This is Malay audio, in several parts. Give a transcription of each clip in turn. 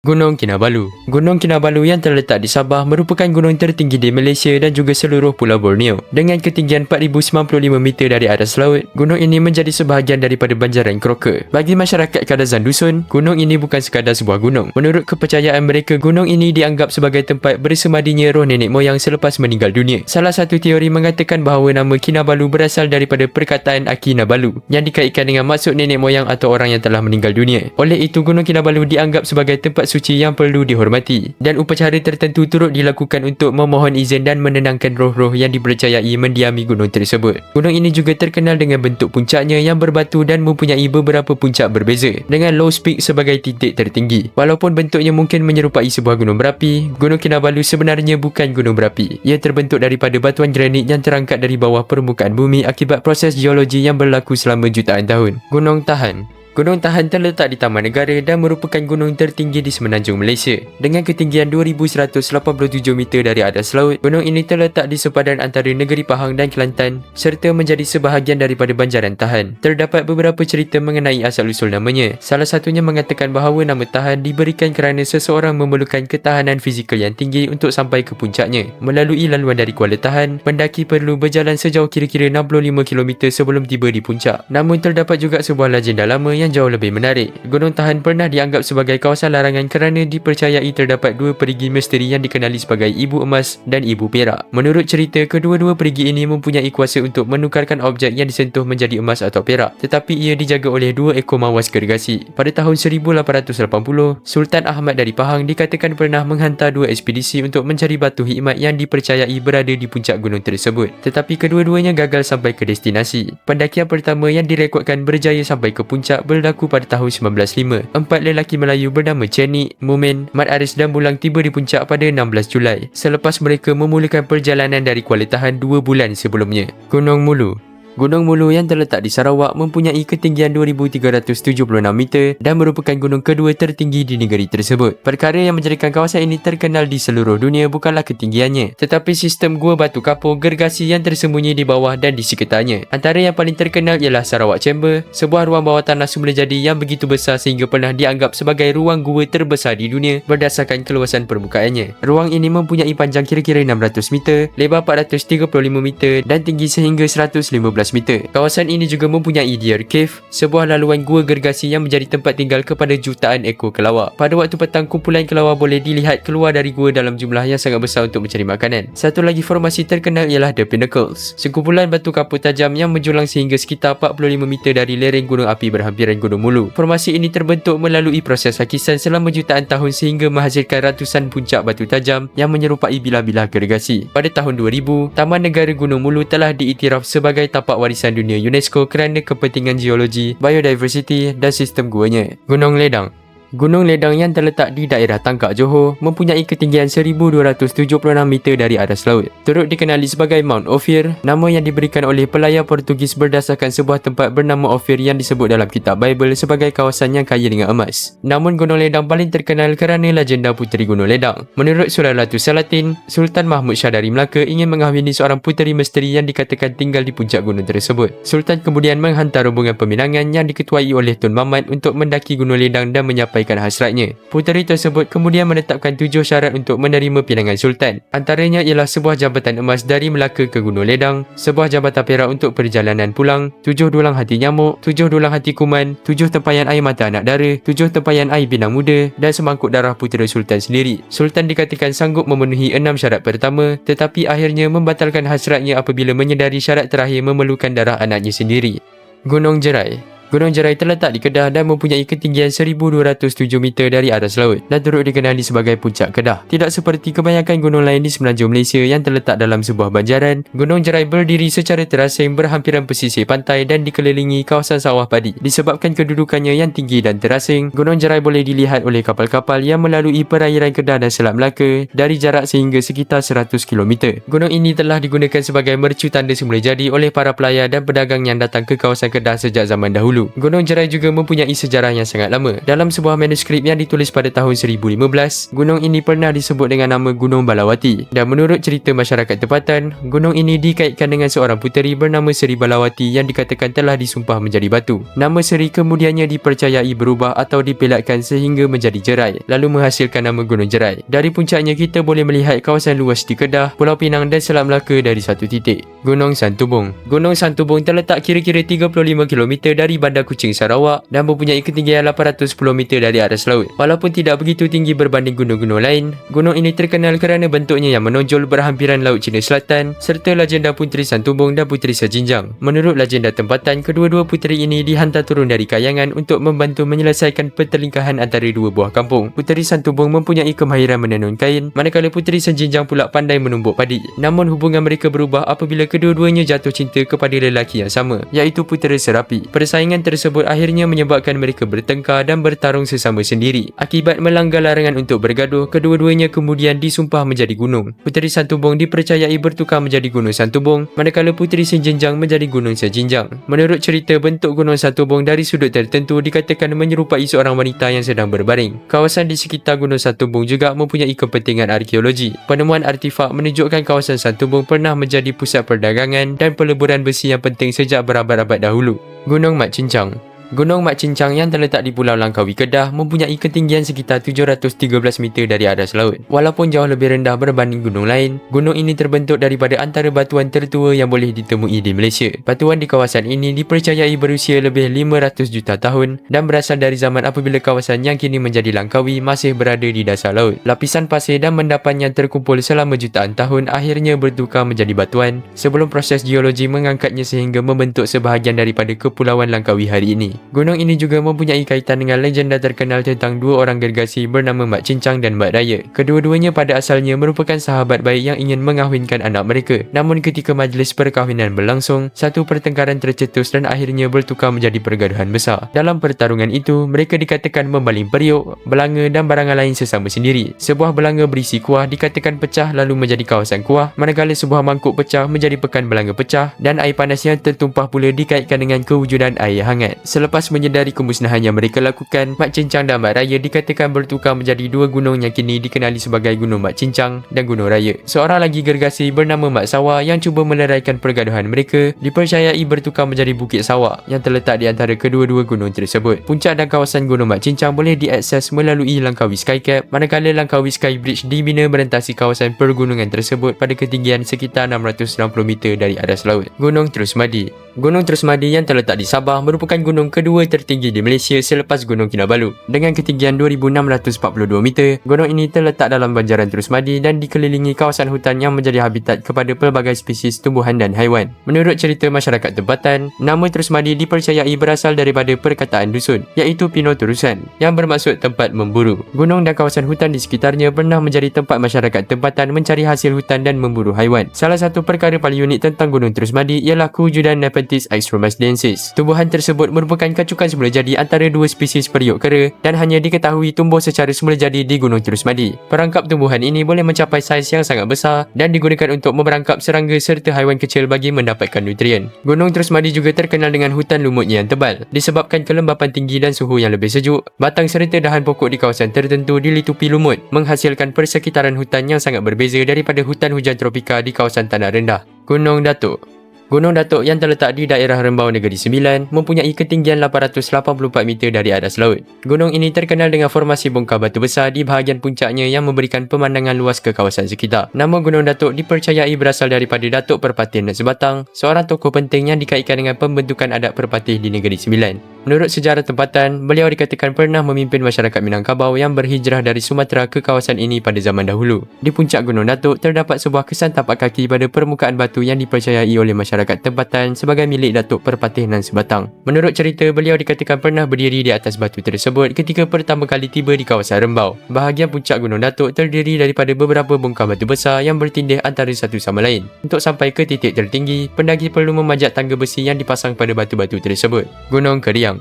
Gunung Kinabalu. Gunung Kinabalu yang terletak di Sabah merupakan gunung tertinggi di Malaysia dan juga seluruh Pulau Borneo. Dengan ketinggian 4,095 meter dari atas laut, gunung ini menjadi sebahagian daripada banjaran Crocker. Bagi masyarakat Kadazan Dusun, gunung ini bukan sekadar sebuah gunung. Menurut kepercayaan mereka, gunung ini dianggap sebagai tempat bersemadinya roh nenek moyang selepas meninggal dunia. Salah satu teori mengatakan bahawa nama Kinabalu berasal daripada perkataan Akinabalu yang dikaitkan dengan maksud nenek moyang atau orang yang telah meninggal dunia. Oleh itu, Gunung Kinabalu dianggap sebagai tempat suci yang perlu dihormati dan upacara tertentu turut dilakukan untuk memohon izin dan menenangkan roh-roh yang dipercayai mendiami gunung tersebut. Gunung ini juga terkenal dengan bentuk puncaknya yang berbatu dan mempunyai beberapa puncak berbeza dengan Low Peak sebagai titik tertinggi. Walaupun bentuknya mungkin menyerupai sebuah gunung berapi, Gunung Kinabalu sebenarnya bukan gunung berapi. Ia terbentuk daripada batuan granit yang terangkat dari bawah permukaan bumi akibat proses geologi yang berlaku selama jutaan tahun. Gunung Tahan. Gunung Tahan terletak di Taman Negara dan merupakan gunung tertinggi di semenanjung Malaysia. Dengan ketinggian 2,187 meter dari atas laut, gunung ini terletak di sepadan antara negeri Pahang dan Kelantan serta menjadi sebahagian daripada banjaran Tahan. Terdapat beberapa cerita mengenai asal-usul namanya. Salah satunya mengatakan bahawa nama Tahan diberikan kerana seseorang memerlukan ketahanan fizikal yang tinggi untuk sampai ke puncaknya. Melalui laluan dari Kuala Tahan, pendaki perlu berjalan sejauh kira-kira 65 km sebelum tiba di puncak. Namun terdapat juga sebuah legenda lama yang jauh lebih menarik. Gunung Tahan pernah dianggap sebagai kawasan larangan kerana dipercayai terdapat dua perigi misteri yang dikenali sebagai Ibu Emas dan Ibu Perak. Menurut cerita, kedua-dua perigi ini mempunyai kuasa untuk menukarkan objek yang disentuh menjadi emas atau perak, tetapi ia dijaga oleh dua ekor mawas gergasi. Pada tahun 1880, Sultan Ahmad dari Pahang dikatakan pernah menghantar dua ekspedisi untuk mencari batu hikmat yang dipercayai berada di puncak gunung tersebut, tetapi kedua-duanya gagal sampai ke destinasi. Pendakian pertama yang direkodkan berjaya sampai ke puncak berlaku pada tahun 1905. Empat lelaki Melayu bernama Cenik, Mumin, Mat Aris dan Bulang tiba di puncak pada 16 Julai selepas mereka memulakan perjalanan dari Kuala Tahan 2 bulan sebelumnya. Gunung Mulu. Gunung Mulu yang terletak di Sarawak mempunyai ketinggian 2,376 meter dan merupakan gunung kedua tertinggi di negeri tersebut. Perkara yang menjadikan kawasan ini terkenal di seluruh dunia bukanlah ketinggiannya, tetapi sistem gua batu kapur gergasi yang tersembunyi di bawah dan di sekitarnya. Antara yang paling terkenal ialah Sarawak Chamber, sebuah ruang bawah tanah semula jadi yang begitu besar sehingga pernah dianggap sebagai ruang gua terbesar di dunia berdasarkan keluasan permukaannya. Ruang ini mempunyai panjang kira-kira 600 meter, lebar 435 meter dan tinggi sehingga 115 meter. Kawasan ini juga mempunyai Deer Cave, sebuah laluan gua gergasi yang menjadi tempat tinggal kepada jutaan ekor kelawar. Pada waktu petang, kumpulan kelawar boleh dilihat keluar dari gua dalam jumlah yang sangat besar untuk mencari makanan. Satu lagi formasi terkenal ialah The Pinnacles, sekumpulan batu kapur tajam yang menjulang sehingga sekitar 45 meter dari lereng gunung api berhampiran Gunung Mulu. Formasi ini terbentuk melalui proses hakisan selama jutaan tahun sehingga menghasilkan ratusan puncak batu tajam yang menyerupai bilah-bilah gergasi. Pada tahun 2000, Taman Negara Gunung Mulu telah diiktiraf sebagai tapak warisan dunia UNESCO kerana kepentingan geologi, biodiversity dan sistem guanya. Gunung Ledang. Gunung Ledang yang terletak di daerah Tangkak, Johor mempunyai ketinggian 1,276 meter dari atas laut. Turut dikenali sebagai Mount Ophir, nama yang diberikan oleh pelayar Portugis berdasarkan sebuah tempat bernama Ophir yang disebut dalam kitab Bible sebagai kawasan yang kaya dengan emas. Namun Gunung Ledang paling terkenal kerana legenda Puteri Gunung Ledang. Menurut surah Latus Salatin, Sultan Mahmud Shah dari Melaka ingin mengahwini seorang puteri misteri yang dikatakan tinggal di puncak gunung tersebut. Sultan kemudian menghantar rombongan peminangan yang diketuai oleh Tun Mamat untuk mendaki Gunung Ledang dan menyampaikan hasratnya. Puteri tersebut kemudian menetapkan 7 syarat untuk menerima pinangan Sultan. Antaranya ialah sebuah jambatan emas dari Melaka ke Gunung Ledang, sebuah jambatan perak untuk perjalanan pulang, 7 dulang hati nyamuk, 7 dulang hati kuman, 7 tempayan air mata anak dara, 7 tempayan air pinang muda dan semangkuk darah putera Sultan sendiri. Sultan dikatakan sanggup memenuhi 6 syarat pertama, tetapi akhirnya membatalkan hasratnya apabila menyedari syarat terakhir memerlukan darah anaknya sendiri. Gunung Jerai. Gunung Jerai terletak di Kedah dan mempunyai ketinggian 1,207 meter dari atas laut dan turut dikenali sebagai puncak Kedah. Tidak seperti kebanyakan gunung lain di semenanjung Malaysia yang terletak dalam sebuah banjaran, Gunung Jerai berdiri secara terasing berhampiran pesisir pantai dan dikelilingi kawasan sawah padi. Disebabkan kedudukannya yang tinggi dan terasing, Gunung Jerai boleh dilihat oleh kapal-kapal yang melalui perairan Kedah dan Selat Melaka dari jarak sehingga sekitar 100 km. Gunung ini telah digunakan sebagai mercu tanda semula jadi oleh para pelayar dan pedagang yang datang ke kawasan Kedah sejak zaman dahulu. dahulu. Gunung Jerai juga mempunyai sejarah yang sangat lama. Dalam sebuah manuskrip yang ditulis pada tahun 1015, gunung ini pernah disebut dengan nama Gunung Balawati. Dan menurut cerita masyarakat tempatan, gunung ini dikaitkan dengan seorang puteri bernama Seri Balawati yang dikatakan telah disumpah menjadi batu. Nama Seri kemudiannya dipercayai berubah atau dipelatkan sehingga menjadi Jerai, lalu menghasilkan nama Gunung Jerai. Dari puncaknya kita boleh melihat kawasan luas di Kedah, Pulau Pinang dan Selat Melaka dari satu titik. Gunung Santubong. Gunung Santubong terletak kira-kira 35 km dari Bandar Kuching, Sarawak dan mempunyai ketinggian 810 meter dari atas laut. Walaupun tidak begitu tinggi berbanding gunung-gunung lain, gunung ini terkenal kerana bentuknya yang menonjol berhampiran Laut Cina Selatan serta legenda Puteri Santubong dan Puteri Sejinjang. Menurut legenda tempatan, kedua-dua puteri ini dihantar turun dari kayangan untuk membantu menyelesaikan pertelingkahan antara dua buah kampung. Puteri Santubong mempunyai kemahiran menenun kain, manakala Puteri Sejinjang pula pandai menumbuk padi. Namun hubungan mereka berubah apabila kedua-duanya jatuh cinta kepada lelaki yang sama, iaitu Putera Serapi. Persaingan tersebut akhirnya menyebabkan mereka bertengkar dan bertarung sesama sendiri. Akibat melanggar larangan untuk bergaduh, kedua-duanya kemudian disumpah menjadi gunung. Puteri Santubong dipercayai bertukar menjadi Gunung Santubong, manakala Puteri Sejinjang menjadi Gunung Sejinjang. Menurut cerita, bentuk Gunung Santubong dari sudut tertentu dikatakan menyerupai seorang wanita yang sedang berbaring. Kawasan di sekitar Gunung Santubong juga mempunyai kepentingan arkeologi. Penemuan artifak menunjukkan kawasan Santubong pernah menjadi pusat perdagangan dan peleburan besi yang penting sejak berabad-abad dahulu. Gunung Mat Cincang. Gunung Mat Cincang yang terletak di Pulau Langkawi, Kedah mempunyai ketinggian sekitar 713 meter dari atas laut. Walaupun jauh lebih rendah berbanding gunung lain, gunung ini terbentuk daripada antara batuan tertua yang boleh ditemui di Malaysia. Batuan di kawasan ini dipercayai berusia lebih 500 juta tahun dan berasal dari zaman apabila kawasan yang kini menjadi Langkawi masih berada di dasar laut. Lapisan pasir dan mendapan yang terkumpul selama jutaan tahun akhirnya bertukar menjadi batuan sebelum proses geologi mengangkatnya sehingga membentuk sebahagian daripada Kepulauan Langkawi hari ini. Gunung ini juga mempunyai kaitan dengan legenda terkenal tentang dua orang gergasi bernama Mat Cincang dan Mat Raya. Kedua-duanya pada asalnya merupakan sahabat baik yang ingin mengahwinkan anak mereka. Namun ketika majlis perkahwinan berlangsung, satu pertengkaran tercetus dan akhirnya bertukar menjadi pergaduhan besar. Dalam pertarungan itu, mereka dikatakan membaling periuk, belanga dan barangan lain sesama sendiri. Sebuah belanga berisi kuah dikatakan pecah lalu menjadi kawasan kuah, manakala sebuah mangkuk pecah menjadi pekan belanga pecah dan air panas yang tertumpah pula dikaitkan dengan kewujudan air hangat. Selepas menyedari kemusnahan yang mereka lakukan, Mat Cincang dan Mat Raya dikatakan bertukar menjadi dua gunung yang kini dikenali sebagai Gunung Mat Cincang dan Gunung Raya. Seorang lagi gergasi bernama Mat Sawa yang cuba meleraikan pergaduhan mereka dipercayai bertukar menjadi Bukit Sawa yang terletak di antara kedua-dua gunung tersebut. Puncak dan kawasan Gunung Mat Cincang boleh diakses melalui Langkawi Skycap, manakala Langkawi Skybridge dibina merentasi kawasan pergunungan tersebut pada ketinggian sekitar 660 meter dari atas laut. Gunung Terusmadi. Gunung Terusmadi yang terletak di Sabah merupakan gunung kedua tertinggi di Malaysia selepas Gunung Kinabalu. Dengan ketinggian 2,642 meter, gunung ini terletak dalam banjaran Terusmadi dan dikelilingi kawasan hutan yang menjadi habitat kepada pelbagai spesies tumbuhan dan haiwan. Menurut cerita masyarakat tempatan, nama Terusmadi dipercayai berasal daripada perkataan dusun, iaitu Pino Terusan, yang bermaksud tempat memburu. Gunung dan kawasan hutan di sekitarnya pernah menjadi tempat masyarakat tempatan mencari hasil hutan dan memburu haiwan. Salah satu perkara paling unik tentang Gunung Terusmadi ialah kewujudan Nepenthes extremesdensis. Tumbuhan tersebut merupakan kacukan semula jadi antara dua spesies periuk kera dan hanya diketahui tumbuh secara semula jadi di Gunung Terusmadi. Perangkap tumbuhan ini boleh mencapai saiz yang sangat besar dan digunakan untuk memerangkap serangga serta haiwan kecil bagi mendapatkan nutrien. Gunung Terusmadi juga terkenal dengan hutan lumutnya yang tebal. Disebabkan kelembapan tinggi dan suhu yang lebih sejuk, batang serta dahan pokok di kawasan tertentu dilitupi lumut, menghasilkan persekitaran hutan yang sangat berbeza daripada hutan hujan tropika di kawasan tanah rendah. Gunung Datuk. Gunung Datuk yang terletak di daerah Rembau Negeri Sembilan mempunyai ketinggian 884 meter dari atas laut. Gunung ini terkenal dengan formasi bongkar batu besar di bahagian puncaknya yang memberikan pemandangan luas ke kawasan sekitar. Nama Gunung Datuk dipercayai berasal daripada Datuk Perpatih Nek Sebatang, seorang tokoh penting yang dikaitkan dengan pembentukan adat Perpatih di Negeri Sembilan. Menurut sejarah tempatan, beliau dikatakan pernah memimpin masyarakat Minangkabau yang berhijrah dari Sumatera ke kawasan ini pada zaman dahulu. Di puncak Gunung Datuk terdapat sebuah kesan tapak kaki pada permukaan batu yang dipercayai oleh masyarakat tempatan sebagai milik Datuk Perpatih Nan Sebatang. Menurut cerita, beliau dikatakan pernah berdiri di atas batu tersebut ketika pertama kali tiba di kawasan Rembau. Bahagian puncak Gunung Datuk terdiri daripada beberapa bongkar batu besar yang bertindih antara satu sama lain. Untuk sampai ke titik tertinggi, pendaki perlu memanjat tangga besi yang dipasang pada batu-batu tersebut. Gunung Keriang.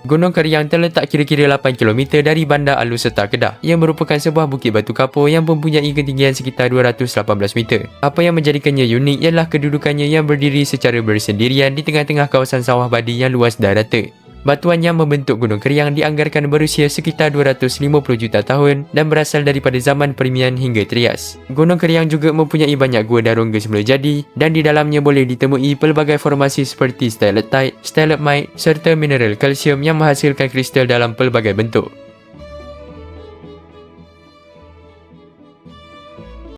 Gunung Keriang terletak kira-kira 8 km dari Bandar Alor Setar, Kedah. Ia merupakan sebuah bukit batu kapur yang mempunyai ketinggian sekitar 218 meter. Apa yang menjadikannya unik ialah kedudukannya yang berdiri secara bersendirian di tengah-tengah kawasan sawah padi yang luas dan rata. Batuan yang membentuk Gunung Keriang dianggarkan berusia sekitar 250 juta tahun dan berasal daripada zaman Permian hingga Trias. Gunung Keriang juga mempunyai banyak gua dan rongga semula jadi dan di dalamnya boleh ditemui pelbagai formasi seperti stalactite, stalagmite serta mineral kalsium yang menghasilkan kristal dalam pelbagai bentuk.